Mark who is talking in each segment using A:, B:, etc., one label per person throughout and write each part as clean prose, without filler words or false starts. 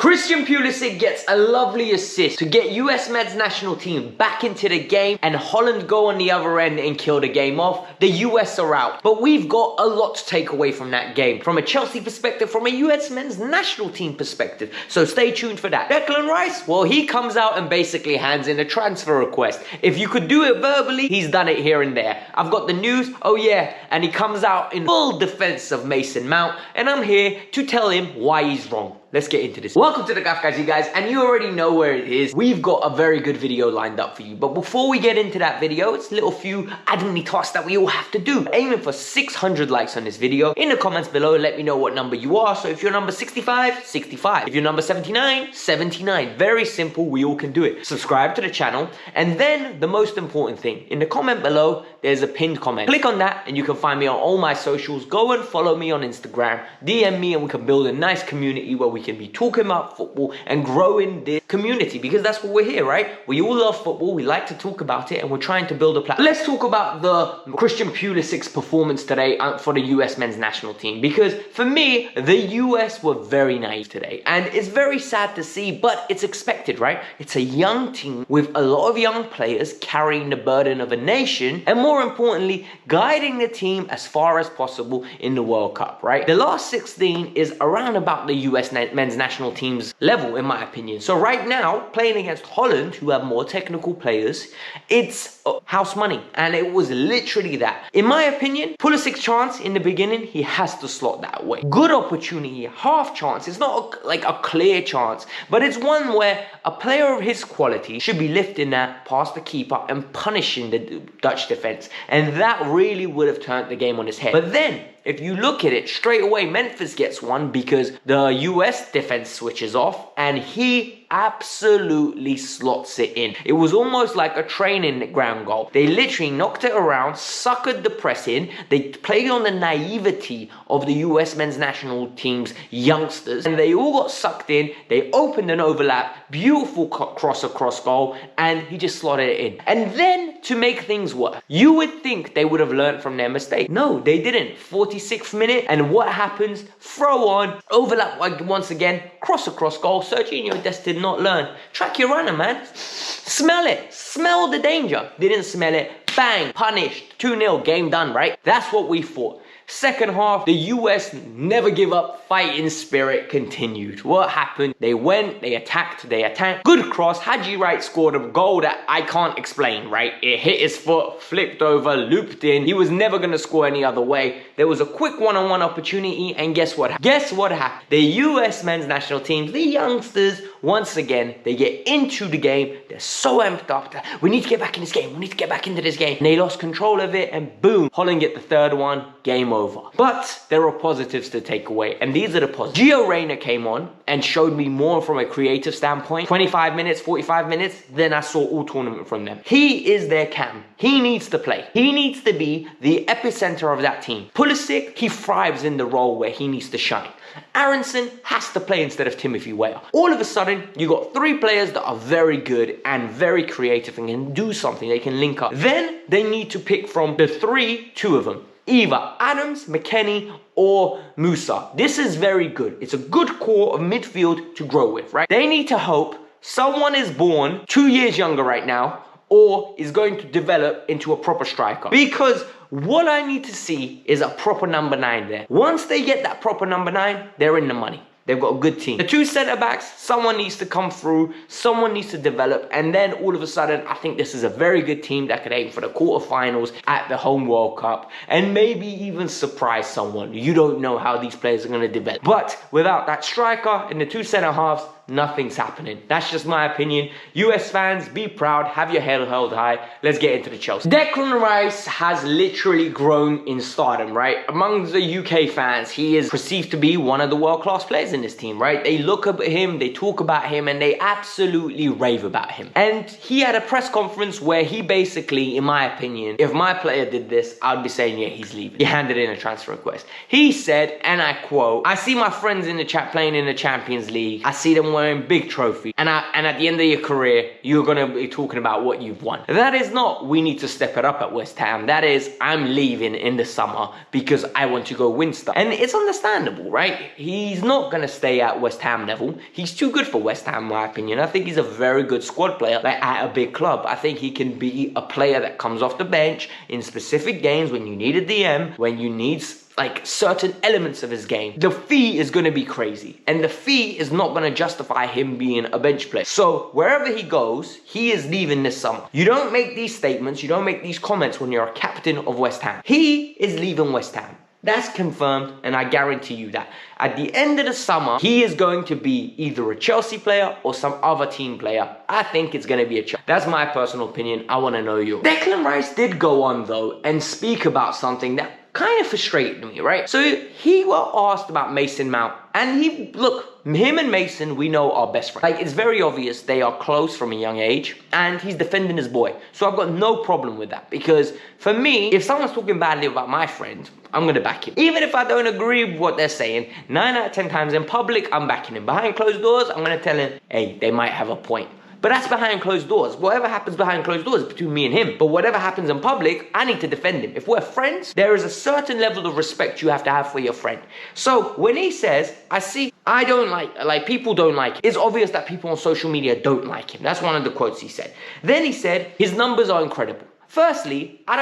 A: Christian Pulisic gets a lovely assist to get US men's national team back into the game, and Holland go on the other end and kill the game off. The US are out. But we've got a lot to take away from that game, from a Chelsea perspective, from a US men's national team perspective. So stay tuned for that. Declan Rice, well, he comes out and basically hands in a transfer request. If you could do it verbally, he's done it here and there. I've got the news, oh yeah, and he comes out in full defense of Mason Mount, and I'm here to tell him why he's wrong. Let's get into this. Welcome to the Kavkas View, guys, and you already know where it is. We've got a very good video lined up for you. But before we get into that video, it's a little few admin tasks that we all have to do. Aiming for 600 likes on this video. In the comments below, let me know what number you are. So if you're number 65, 65. If you're number 79, 79. Very simple, we all can do it. Subscribe to the channel. And then the most important thing, in the comment below, there's a pinned comment. Click on that and you can find me on all my socials. Go and follow me on Instagram. DM me and we can build a nice community where we can be talking about football and growing this community, because that's what we're here, right? We all love football, we like to talk about it, and we're trying to build a platform. Let's talk about the Christian Pulisic's performance today for the US men's national team, because for me, the US were very naive today, and it's very sad to see, but it's expected, right? It's a young team with a lot of young players carrying the burden of a nation, and more importantly, guiding the team as far as possible in the World Cup, right? The last 16 is around about the US men's national team's level, in my opinion. So right now, playing against Holland, who have more technical players, it's house money, and it was literally that. In my opinion, Pulisic's chance in the beginning, he has to slot that way. Good opportunity, half chance. It's not like a clear chance, but it's one where a player of his quality should be lifting that past the keeper and punishing the Dutch defense, and that really would have turned the game on his head. But then, if you look at it, straight away Memphis gets one because the US defense switches off and he absolutely slots it in. It was almost like a training ground goal. They literally knocked it around, suckered the press in. They played on the naivety of the US men's national team's youngsters, and they all got sucked in. They opened an overlap, beautiful cross across goal, and he just slotted it in. And then to make things worse, you would think they would have learned from their mistake. No, they didn't. 46th minute, and what happens? Throw on, overlap once again, cross across goal. Serginho Dest did not learn. Track your runner, man. Smell it. Smell the danger. Didn't smell it. Bang. Punished. 2-0. Game done, right? That's what we thought. Second half, the US never give up, fighting spirit continued. What happened? They went, they attacked. Good cross. Haji Wright scored a goal that I can't explain, right? It hit his foot, flipped over, looped in. He was never going to score any other way. There was a quick one-on-one opportunity, and guess what happened? Guess what happened? The US men's national team, the youngsters, once again, they get into the game. They're so amped up that we need to get back in this game. We need to get back into this game. And they lost control of it, and boom, Holland get the third one. Game over. But there are positives to take away, and these are the positives. Gio Reyna came on and showed me more from a creative standpoint. 25 minutes, 45 minutes, then I saw all tournament from them. He is their cam. He needs to play. He needs to be the epicenter of that team. Pulisic, he thrives in the role where he needs to shine. Aronson has to play instead of Timothy Weah. All of a sudden, you got three players that are very good and very creative and can do something. They can link up. Then they need to pick from the three, two of them. Either Adams, McKennie, or Musa. This is very good. It's a good core of midfield to grow with, right? They need to hope someone is born 2 years younger right now, or is going to develop into a proper striker. Because what I need to see is a proper number 9 there. Once they get that proper number 9, they're in the money. They've got a good team. The two centre-backs, someone needs to come through, someone needs to develop, and then all of a sudden, I think this is a very good team that could aim for the quarterfinals at the home World Cup, and maybe even surprise someone. You don't know how these players are going to develop. But without that striker and the two centre-halves, nothing's happening. That's just my opinion. US fans, be proud, have your head held high. Let's get into the Chelsea. Declan Rice has literally grown in stardom, right? Among the UK fans, he is perceived to be one of the world-class players in this team, right? They look at him, they talk about him, and they absolutely rave about him. And he had a press conference where he basically, in my opinion, if my player did this, I'd be saying, yeah, he's leaving. He handed in a transfer request. He said, and I quote, "I see my friends in the chat playing in the Champions League. I see them won big trophy, and at the end of your career, you're going to be talking about what you've won. That is not, we need to step it up at West Ham. That is, I'm leaving in the summer because I want to go win stuff. And it's understandable, right? He's not going to stay at West Ham level. He's too good for West Ham, in my opinion. I think he's a very good squad player, like at a big club. I think he can be a player that comes off the bench in specific games when you need a DM, when you need like certain elements of his game. The fee is going to be crazy, and the fee is not going to justify him being a bench player. So wherever he goes, he is leaving this summer. You don't make these statements, you don't make these comments when you're a captain of West Ham. He is leaving West Ham. That's confirmed, and I guarantee you that. At the end of the summer, he is going to be either a Chelsea player or some other team player. I think it's going to be a Chelsea. That's my personal opinion. I want to know yours. Declan Rice did go on, though, and speak about something that kind of frustrated me, right? So he was asked about Mason Mount, and him and Mason, we know, are best friends. Like, it's very obvious they are close from a young age, and he's defending his boy. So I've got no problem with that, because for me, if someone's talking badly about my friend, I'm going to back him. Even if I don't agree with what they're saying, 9 out of 10 times in public, I'm backing him. Behind closed doors, I'm going to tell him, hey, they might have a point. But that's behind closed doors. Whatever happens behind closed doors is between me and him. But whatever happens in public, I need to defend him. If we're friends, there is a certain level of respect you have to have for your friend. So when he says, I don't like people don't like him. It's obvious that people on social media don't like him. That's one of the quotes he said. Then he said, his numbers are incredible. Firstly, I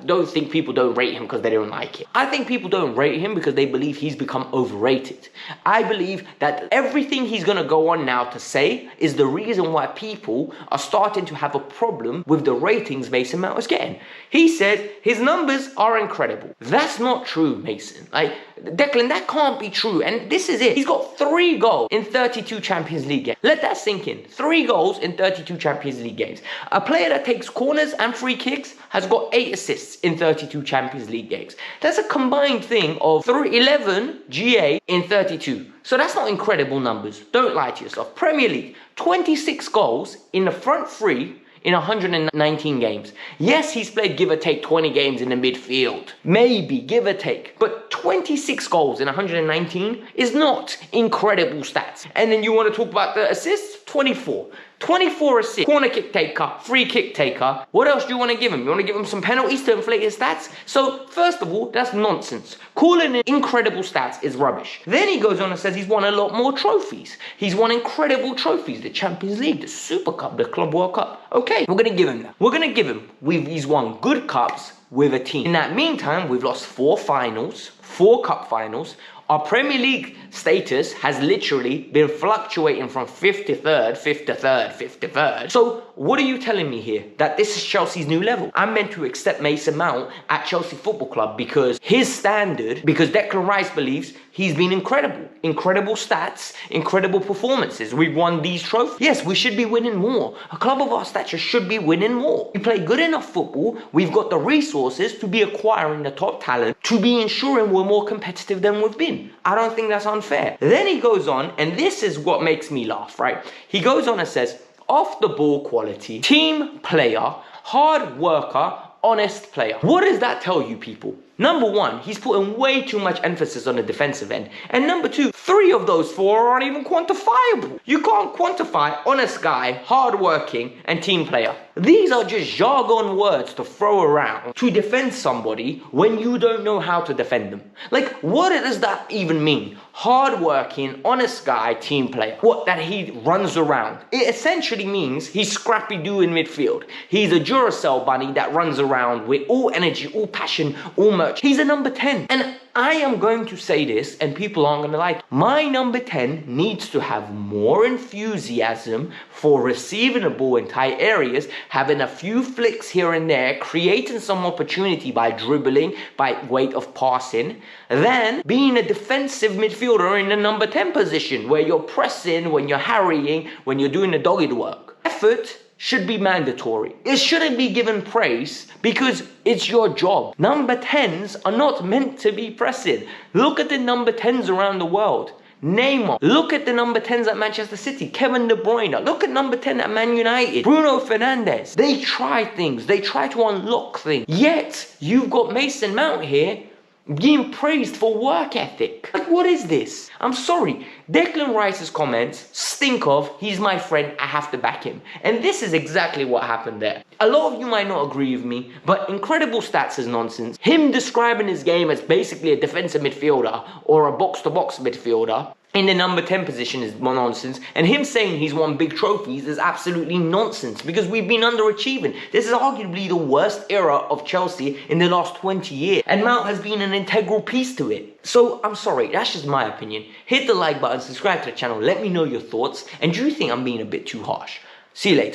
A: don't think people don't rate him because they don't like him. I think people don't rate him because they believe he's become overrated. I believe that everything he's going to go on now to say is the reason why people are starting to have a problem with the ratings Mason Mount is getting. He said his numbers are incredible. That's not true, Mason. Like, Declan, that can't be true. And this is it. He's got 3 goals in 32 Champions League games. Let that sink in. 3 goals in 32 Champions League games. A player that takes corners and free kicks has got 8 assists in 32 Champions League games. That's a combined thing of 11 GA in 32. So that's not incredible numbers. Don't lie to yourself. Premier League, 26 goals in the front 3 in 119 games. Yes, he's played give or take 20 games in the midfield. Maybe, give or take. But 26 goals in 119 is not incredible stats. And then you want to talk about the assists? 24. 24 assists, corner kick taker, free kick taker. What else do you want to give him? You want to give him some penalties to inflate his stats? So, first of all, that's nonsense. Calling it incredible stats is rubbish. Then he goes on and says he's won a lot more trophies. He's won incredible trophies. The Champions League, the Super Cup, the Club World Cup. Okay, we're going to give him that. We're going to give him. He's won good cups with a team. In that meantime, we've lost 4 finals, 4 cup finals. Our Premier League status has literally been fluctuating from 5th to 3rd, 5th to 3rd, 5th to 3rd. So what are you telling me here? That this is Chelsea's new level? I'm meant to accept Mason Mount at Chelsea Football Club because his standard, because Declan Rice believes he's been incredible. Incredible stats, incredible performances. We've won these trophies. Yes, we should be winning more. A club of our stature should be winning more. We play good enough football. We've got the resources to be acquiring the top talent, to be ensuring we're more competitive than we've been. I don't think that's unfair. Then he goes on, and this is what makes me laugh, right? He goes on and says, off the ball quality, team player, hard worker, honest player. What does that tell you, people? Number 1, he's putting way too much emphasis on the defensive end. And number 2, 3 of those 4 aren't even quantifiable. You can't quantify honest guy, hardworking, and team player. These are just jargon words to throw around to defend somebody when you don't know how to defend them. Like, what does that even mean? Hardworking, honest guy, team player. What, that he runs around? It essentially means he's Scrappy-Doo in midfield. He's a Duracell bunny that runs around with all energy, all passion, all merch. He's a number 10. And I am going to say this, and people aren't going to like it. My number 10 needs to have more enthusiasm for receiving the ball in tight areas, having a few flicks here and there, creating some opportunity by dribbling, by weight of passing, than being a defensive midfielder in the number 10 position, where you're pressing, when you're harrying, when you're doing the dogged work. Effort should be mandatory. It shouldn't be given praise because it's your job. Number 10s are not meant to be pressing. Look at the number 10s around the world. Neymar. Look at the number 10s at Manchester City. Kevin De Bruyne. Look at number 10 at Man United. Bruno Fernandes. They try things. They try to unlock things. Yet, you've got Mason Mount here being praised for work ethic. Like, what is this? I'm sorry. Declan Rice's comments stink of, he's my friend, I have to back him. And this is exactly what happened there. A lot of you might not agree with me, but incredible stats is nonsense. Him describing his game as basically a defensive midfielder or a box-to-box midfielder in the number 10 position is nonsense, and him saying he's won big trophies is absolutely nonsense because we've been underachieving. This is arguably the worst era of Chelsea in the last 20 years, and Mount has been an integral piece to it. So I'm sorry, that's just my opinion. Hit the like button, subscribe to the channel, let me know your thoughts, and do you think I'm being a bit too harsh? See you later.